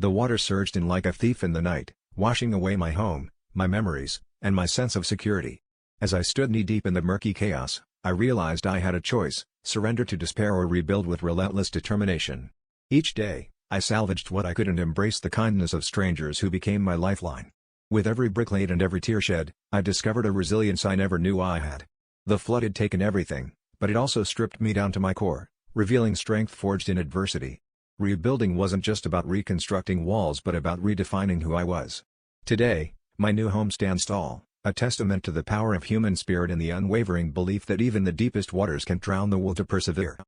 The water surged in like a thief in the night, washing away my home, my memories, and my sense of security. As I stood knee-deep in the murky chaos, I realized I had a choice: surrender to despair or rebuild with relentless determination. Each day, I salvaged what I could and embraced the kindness of strangers who became my lifeline. With every brick laid and every tear shed, I discovered a resilience I never knew I had. The flood had taken everything, but it also stripped me down to my core, revealing strength forged in adversity. Rebuilding wasn't just about reconstructing walls but about redefining who I was. Today, my new home stands tall, a testament to the power of human spirit and the unwavering belief that even the deepest waters can drown the will to persevere.